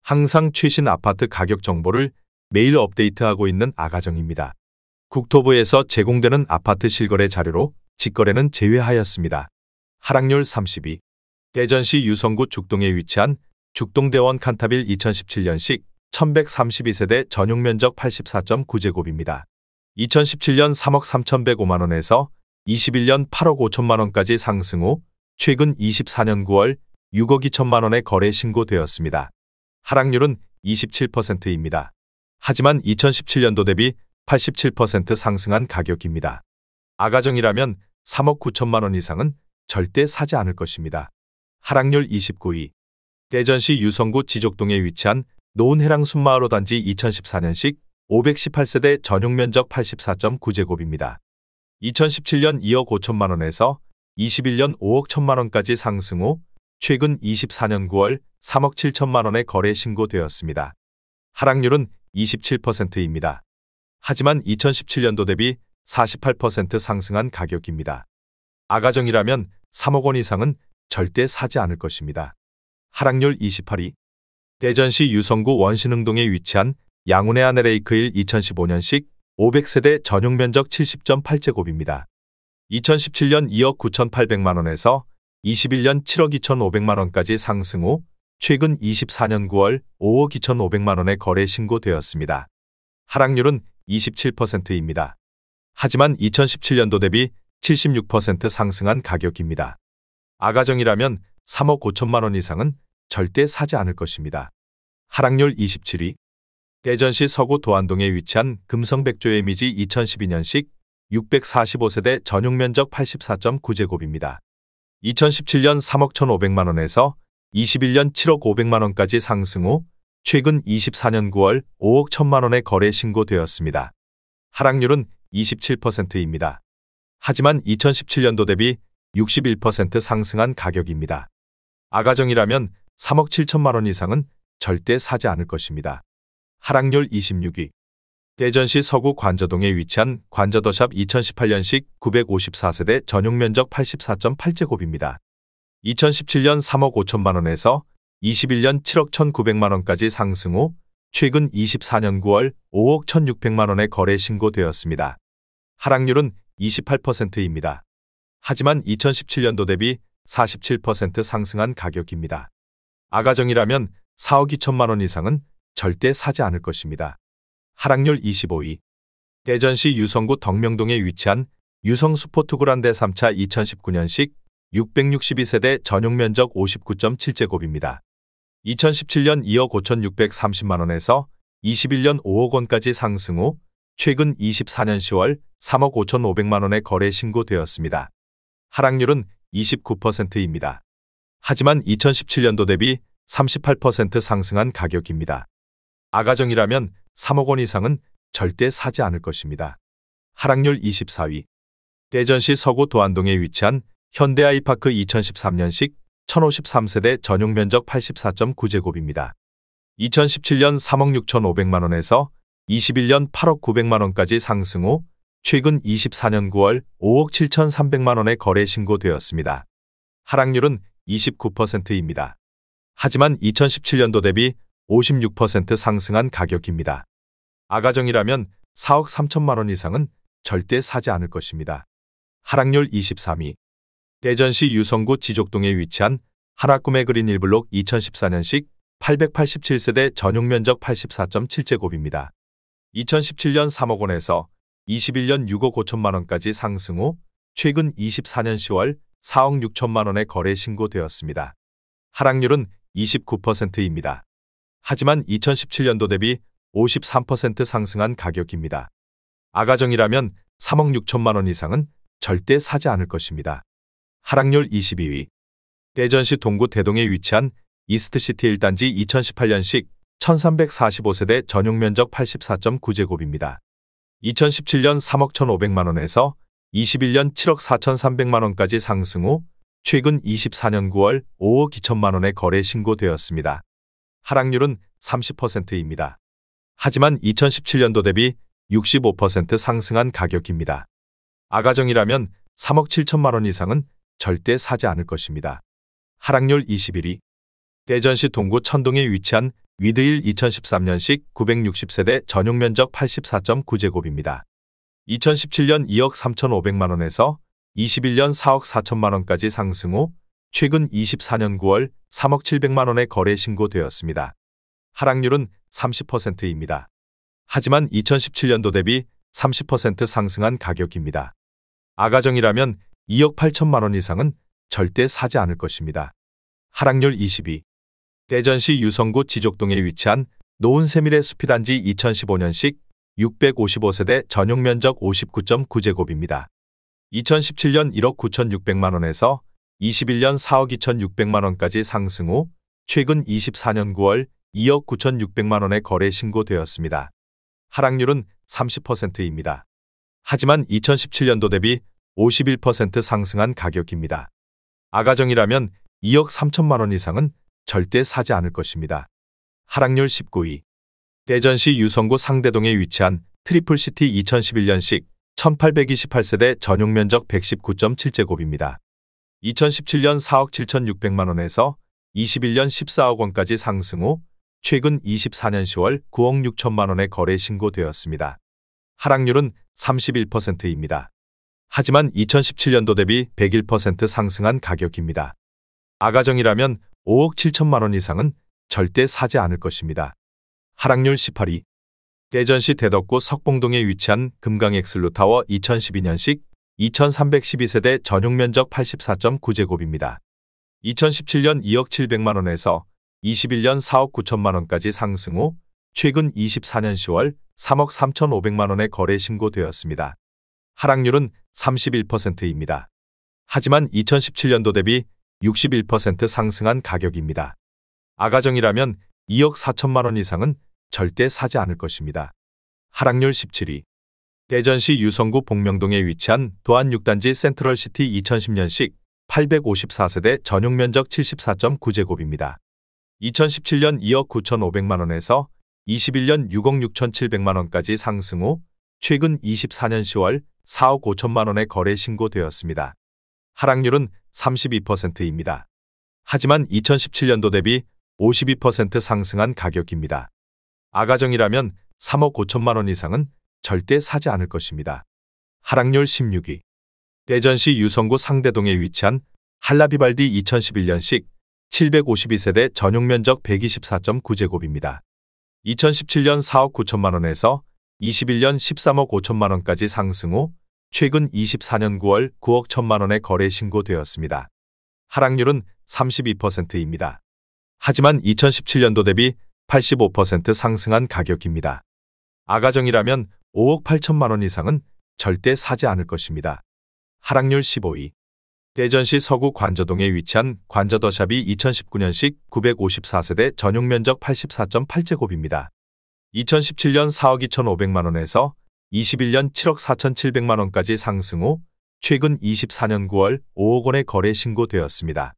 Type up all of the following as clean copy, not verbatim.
항상 최신 아파트 가격 정보를 매일 업데이트하고 있는 아가정입니다. 국토부에서 제공되는 아파트 실거래 자료로 직거래는 제외하였습니다. 하락률 32. 대전시 유성구 죽동에 위치한 죽동대원 칸타빌 2017년식 1132세대 전용면적 84.9제곱입니다. 2017년 3억 3,105만원에서 21년 8억 5천만원까지 상승 후 최근 24년 9월 6억 2천만원에 거래 신고되었습니다. 하락률은 27%입니다. 하지만 2017년도 대비 87% 상승한 가격입니다. 아가정이라면 3억 9천만원 이상은 절대 사지 않을 것입니다. 하락률 29위. 대전시 유성구 지족동에 위치한 노은해랑 순마을호 단지 2014년식 518세대 전용면적 84.9제곱입니다. 2017년 2억 5천만원에서 21년 5억 1천만원까지 상승 후 최근 24년 9월 3억 7천만원에 거래 신고되었습니다. 하락률은 27%입니다. 하지만 2017년도 대비 48% 상승한 가격입니다. 아가정이라면 3억 원 이상은 절대 사지 않을 것입니다. 하락률 28위. 대전시 유성구 원신흥동에 위치한 양운의 아내레이크힐 2015년식 500세대 전용면적 70.8제곱입니다. 2017년 2억 9,800만원에서 21년 7억 2,500만원까지 상승 후 최근 24년 9월 5억 2,500만원에 거래 신고되었습니다. 하락률은 27%입니다. 하지만 2017년도 대비 76% 상승한 가격입니다. 아가정이라면 3억 5천만원 이상은 절대 사지 않을 것입니다. 하락률 27위. 대전시 서구 도안동에 위치한 금성백조의 미지 2012년식 645세대 전용면적 84.9제곱입니다. 2017년 3억 1,500만원에서 21년 7억 500만원까지 상승 후 최근 24년 9월 5억 1천만원에 거래 신고되었습니다. 하락률은 27%입니다. 하지만 2017년도 대비 61% 상승한 가격입니다. 아가정이라면 3억 7천만원 이상은 절대 사지 않을 것입니다. 하락률 26위. 대전시 서구 관저동에 위치한 관저더샵 2018년식 954세대 전용면적 84.8제곱입니다. 2017년 3억 5천만원에서 21년 7억 1,900만원까지 상승 후 최근 24년 9월 5억 1,600만원에 거래 신고되었습니다. 하락률은 28%입니다. 하지만 2017년도 대비 47% 상승한 가격입니다. 아가정이라면 4억 2천만원 이상은 절대 사지 않을 것입니다. 하락률 25위. 대전시 유성구 덕명동에 위치한 유성스포트그란데 3차 2019년식 662세대 전용면적 59.7제곱입니다. 2017년 2억 5,630만원에서 21년 5억 원까지 상승 후 최근 24년 10월 3억 5,500만원에 거래 신고되었습니다. 하락률은 29%입니다. 하지만 2017년도 대비 38% 상승한 가격입니다. 아가정이라면 3억 원 이상은 절대 사지 않을 것입니다. 하락률 24위. 대전시 서구 도안동에 위치한 현대아이파크 2013년식 1053세대 전용면적 84.9제곱입니다. 2017년 3억 6,500만원에서 21년 8억 900만원까지 상승 후 최근 24년 9월 5억 7,300만원에 거래 신고되었습니다. 하락률은 29%입니다. 하지만 2017년도 대비 56% 상승한 가격입니다. 아가정이라면 4억 3천만원 이상은 절대 사지 않을 것입니다. 하락률 23위. 대전시 유성구 지족동에 위치한 하나꿈의 그린 1블록 2014년식 887세대 전용면적 84.7제곱입니다. 2017년 3억 원에서 21년 6억 5천만원까지 상승 후 최근 24년 10월 4억 6천만원에 거래 신고되었습니다. 하락률은 29%입니다. 하지만 2017년도 대비 53% 상승한 가격입니다. 아가정이라면 3억 6천만원 이상은 절대 사지 않을 것입니다. 하락률 22위. 대전시 동구 대동에 위치한 이스트시티 1단지 2018년식 1345세대 전용면적 84.9제곱입니다. 2017년 3억 1,500만원에서 21년 7억 4,300만원까지 상승 후 최근 24년 9월 5억 2천만원에 거래 신고되었습니다. 하락률은 30%입니다. 하지만 2017년도 대비 65% 상승한 가격입니다. 아가정이라면 3억 7천만원 이상은 절대 사지 않을 것입니다. 하락률 21위. 대전시 동구 천동에 위치한 위드힐 2013년식 960세대 전용 면적 84.9제곱입니다. 2017년 2억 3,500만 원에서 21년 4억 4천만 원까지 상승 후 최근 24년 9월 3억 700만 원에 거래 신고되었습니다. 하락률은 30%입니다. 하지만 2017년도 대비 30% 상승한 가격입니다. 아가정이라면 2억 8천만 원 이상은 절대 사지 않을 것입니다. 하락률 22. 대전시 유성구 지족동에 위치한 노은세밀의 숲이단지 2015년식 655세대 전용 면적 59.9제곱입니다. 2017년 1억 9,600만 원에서 21년 4억 2,600만 원까지 상승 후 최근 24년 9월 2억 9,600만 원에 거래 신고되었습니다. 하락률은 30%입니다. 하지만 2017년도 대비 51% 상승한 가격입니다. 아가정이라면 2억 3천만 원 이상은 절대 사지 않을 것입니다. 하락률 19위. 대전시 유성구 상대동에 위치한 트리플시티 2011년식 1828세대 전용 면적 119.7제곱입니다. 2017년 4억 7,600만 원에서 21년 14억 원까지 상승 후 최근 24년 10월 9억 6천만 원에 거래 신고되었습니다. 하락률은 31%입니다. 하지만 2017년도 대비 101% 상승한 가격입니다. 아가정이라면 5억 7천만 원 이상은 절대 사지 않을 것입니다. 하락률 18위. 대전시 대덕구 석봉동에 위치한 금강엑슬루타워 2012년식 2312세대 전용 면적 84.9제곱입니다. 2017년 2억 700만 원에서 21년 4억 9천만 원까지 상승 후 최근 24년 10월 3억 3,500만 원에 거래 신고되었습니다. 하락률은 31%입니다. 하지만 2017년도 대비 61% 상승한 가격입니다. 아가정이라면 2억 4천만 원 이상은 절대 사지 않을 것입니다. 하락률 17위. 대전시 유성구 복명동에 위치한 도안 6단지 센트럴시티 2010년식 854세대 전용 면적 74.9제곱입니다. 2017년 2억 9,500만 원에서 21년 6억 6,700만 원까지 상승 후 최근 24년 10월 4억 5천만 원에 거래 신고되었습니다. 하락률은 32%입니다. 하지만 2017년도 대비 52% 상승한 가격입니다. 아가정이라면 3억 5천만 원 이상은 절대 사지 않을 것입니다. 하락률 16위. 대전시 유성구 상대동에 위치한 할라비발디 2011년식 752세대 전용 면적 124.9제곱입니다. 2017년 4억 9천만 원에서 21년 13억 5천만 원까지 상승 후 최근 24년 9월 9억 1천만 원에 거래 신고되었습니다. 하락률은 32%입니다. 하지만 2017년도 대비 85% 상승한 가격입니다. 아가정이라면 5억 8천만 원 이상은 절대 사지 않을 것입니다. 하락률 15위. 대전시 서구 관저동에 위치한 관저더샵이 2019년식 954세대 전용 면적 84.8제곱입니다. 2017년 4억 2,500만 원에서 21년 7억 4,700만 원까지 상승 후 최근 24년 9월 5억 원에 거래 신고되었습니다.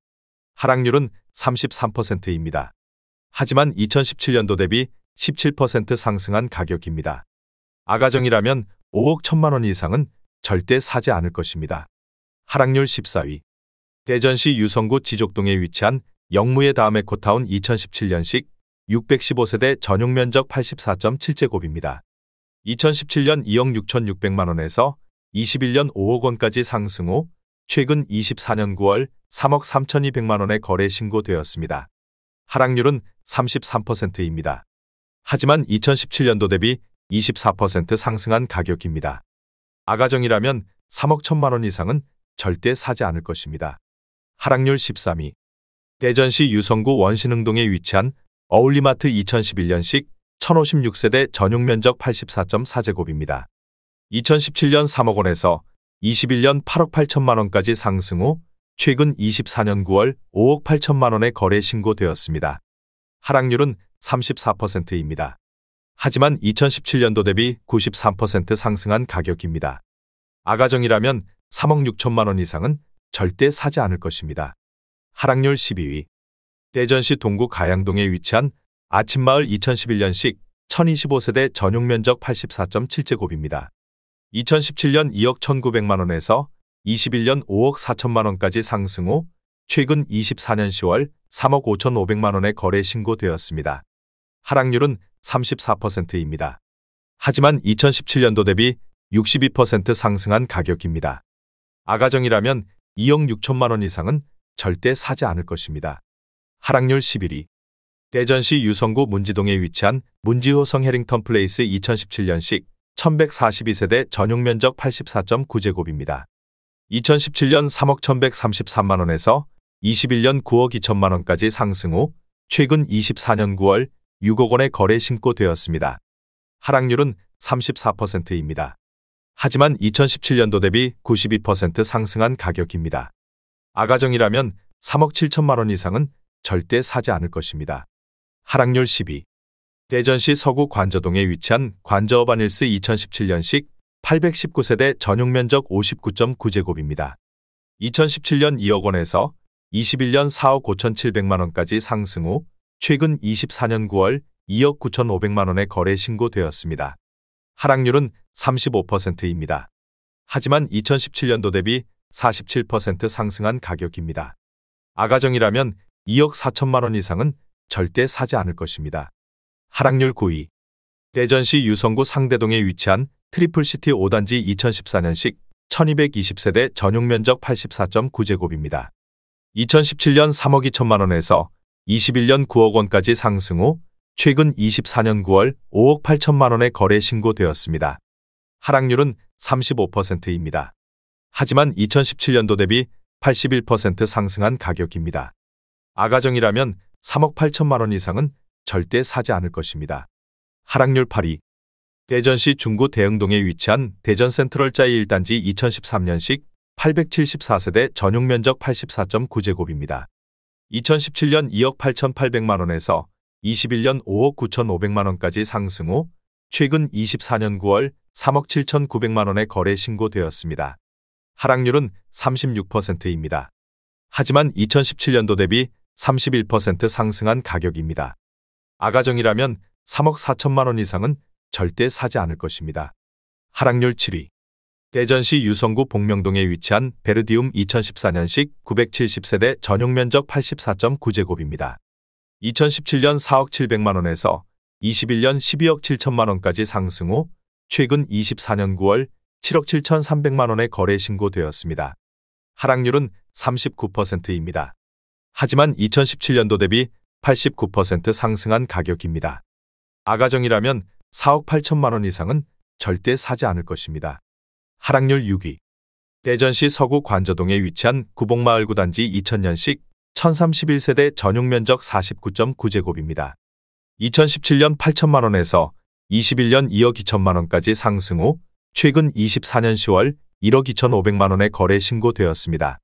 하락률은 33%입니다. 하지만 2017년도 대비 17% 상승한 가격입니다. 아가정이라면 5억 1천만 원 이상은 절대 사지 않을 것입니다. 하락률 14위. 대전시 유성구 지족동에 위치한 영무의 다음에 코타운 2017년식 615세대 전용 면적 84.7제곱입니다. 2017년 2억 6,600만 원에서 21년 5억 원까지 상승 후 최근 24년 9월 3억 3,200만 원에 거래 신고되었습니다. 하락률은 33%입니다. 하지만 2017년도 대비 24% 상승한 가격입니다. 아가정이라면 3억 1천만 원 이상은 절대 사지 않을 것입니다. 하락률 13위. 대전시 유성구 원신흥동에 위치한 어울리마트 2011년식 1056세대 전용 면적 84.4제곱입니다. 2017년 3억 원에서 21년 8억 8천만 원까지 상승 후 최근 24년 9월 5억 8천만 원에 거래 신고되었습니다. 하락률은 34%입니다. 하지만 2017년도 대비 93% 상승한 가격입니다. 아가정이라면 3억 6천만 원 이상은 절대 사지 않을 것입니다. 하락률 12위. 대전시 동구 가양동에 위치한 아침마을 2011년식 1025세대 전용 면적 84.7제곱입니다. 2017년 2억 1,900만 원에서 21년 5억 4천만 원까지 상승 후 최근 24년 10월 3억 5,500만 원에 거래 신고되었습니다. 하락률은 34%입니다. 하지만 2017년도 대비 62% 상승한 가격입니다. 아가정이라면 2억 6천만 원 이상은 절대 사지 않을 것입니다. 하락률 11위. 대전시 유성구 문지동에 위치한 문지호성 해링턴 플레이스 2017년식 1142세대 전용 면적 84.9제곱입니다. 2017년 3억 1133만 원에서 21년 9억 2천만 원까지 상승 후 최근 24년 9월 6억 원의 거래 신고되었습니다. 하락률은 34%입니다. 하지만 2017년도 대비 92% 상승한 가격입니다. 아가정이라면 3억 7천만 원 이상은 절대 사지 않을 것입니다. 하락률 10위. 대전시 서구 관저동에 위치한 관저어반힐스 2017년식 819세대 전용 면적 59.9제곱입니다. 2017년 2억 원에서 21년 4억 5,700만 원까지 상승 후 최근 24년 9월 2억 9,500만 원의 거래 신고되었습니다. 하락률은 35%입니다. 하지만 2017년도 대비 47% 상승한 가격입니다. 아가정이라면 2억 4천만 원 이상은 절대 사지 않을 것입니다. 하락률 9위. 대전시 유성구 상대동에 위치한 트리플시티 5단지 2014년식 1220세대 전용 면적 84.9제곱입니다. 2017년 3억 2천만 원에서 21년 9억 원까지 상승 후 최근 24년 9월 5억 8천만 원의 거래 신고되었습니다. 하락률은 35%입니다. 하지만 2017년도 대비 81% 상승한 가격입니다. 아가정이라면 3억 8천만 원 이상은 절대 사지 않을 것입니다. 하락률 8위. 대전시 중구 대흥동에 위치한 대전 센트럴 짜이 1단지 2013년식 874세대 전용 면적 84.9제곱입니다. 2017년 2억 8,800만 원에서 21년 5억 9,500만 원까지 상승 후 최근 24년 9월 3억 7,900만 원의 거래 신고되었습니다. 하락률은 36%입니다. 하지만 2017년도 대비 31% 상승한 가격입니다. 아가정이라면 3억 4천만 원 이상은 절대 사지 않을 것입니다. 하락률 7위. 대전시 유성구 복명동에 위치한 베르디움 2014년식 970세대 전용 면적 84.9제곱입니다. 2017년 4억 700만 원에서 21년 12억 7천만 원까지 상승 후 최근 24년 9월 7억 7,300만 원의 거래 신고되었습니다. 하락률은 39%입니다. 하지만 2017년도 대비 89% 상승한 가격입니다. 아가정이라면 4억 8천만 원 이상은 절대 사지 않을 것입니다. 하락률 6위. 대전시 서구 관저동에 위치한 구봉마을 9단지 2000년식 1031세대 전용 면적 49.9제곱입니다. 2017년 8천만 원에서 21년 2억 2천만 원까지 상승 후 최근 24년 10월 1억 2,500만 원의 거래 신고되었습니다.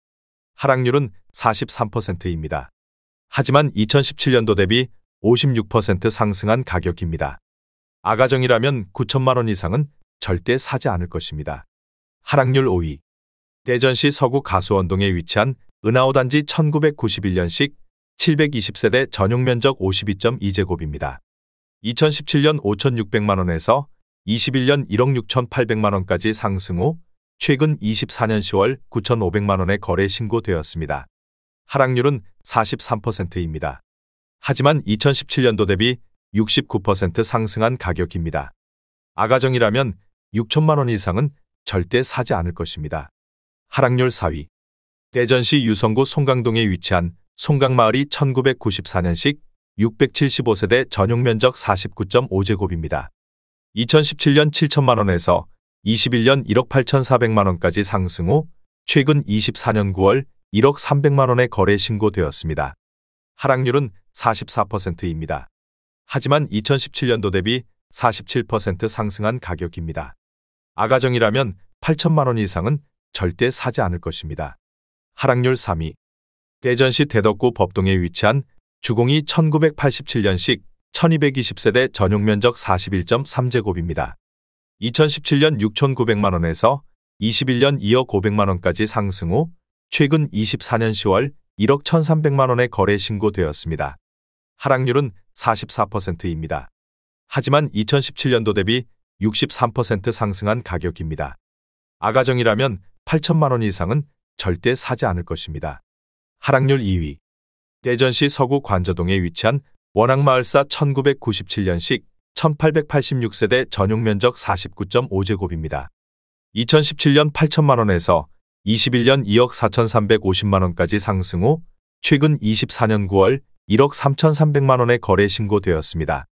하락률은 43%입니다. 하지만 2017년도 대비 56% 상승한 가격입니다. 아가정이라면 9천만 원 이상은 절대 사지 않을 것입니다. 하락률 5위. 대전시 서구 가수원동에 위치한 은하오단지 1991년식 720세대 전용 면적 52.2제곱입니다. 2017년 5,600만 원에서 21년 1억 6,800만 원까지 상승 후 최근 24년 10월 9,500만 원의 거래 신고되었습니다. 하락률은 43%입니다. 하지만 2017년도 대비 69% 상승한 가격입니다. 아가정이라면 6천만 원 이상은 절대 사지 않을 것입니다. 하락률 4위. 대전시 유성구 송강동에 위치한 송강마을이 1994년식 675세대 전용 면적 49.5제곱입니다. 2017년 7천만 원에서 21년 1억 8,400만 원까지 상승 후 최근 24년 9월 1억 300만 원의 거래 신고되었습니다. 하락률은 44%입니다. 하지만 2017년도 대비 47% 상승한 가격입니다. 아가정이라면 8천만 원 이상은 절대 사지 않을 것입니다. 하락률 3위. 대전시 대덕구 법동에 위치한 주공이 1987년식 1220세대 전용 면적 41.3제곱입니다. 2017년 6,900만 원에서 21년 2억 500만 원까지 상승 후 최근 24년 10월 1억 1,300만 원의 거래 신고되었습니다. 하락률은 44%입니다. 하지만 2017년도 대비 63% 상승한 가격입니다. 아가정이라면 8천만 원 이상은 절대 사지 않을 것입니다. 하락률 2위. 대전시 서구 관저동에 위치한 원앙마을사 1997년식 1886세대 전용 면적 49.5제곱입니다. 2017년 8천만 원에서 21년 2억 4,350만 원까지 상승 후 최근 24년 9월 1억 3,300만 원에 거래 신고되었습니다.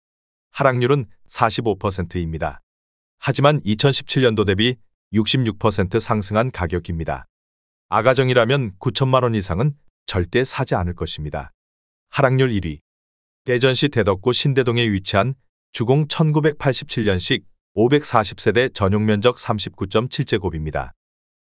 하락률은 45%입니다. 하지만 2017년도 대비 66% 상승한 가격입니다. 아가정이라면 9천만 원 이상은 절대 사지 않을 것입니다. 하락률 1위. 대전시 대덕구 신대동에 위치한 주공 1987년식 540세대 전용 면적 39.7제곱입니다.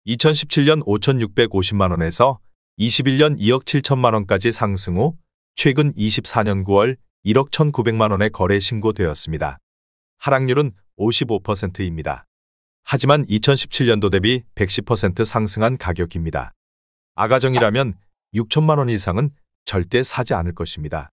2017년 5,650만 원에서 21년 2억 7천만 원까지 상승 후 최근 24년 9월 1억 1,900만 원에 거래 신고되었습니다. 하락률은 55%입니다. 하지만 2017년도 대비 110% 상승한 가격입니다. 아가정이라면 6천만 원 이상은 절대 사지 않을 것입니다.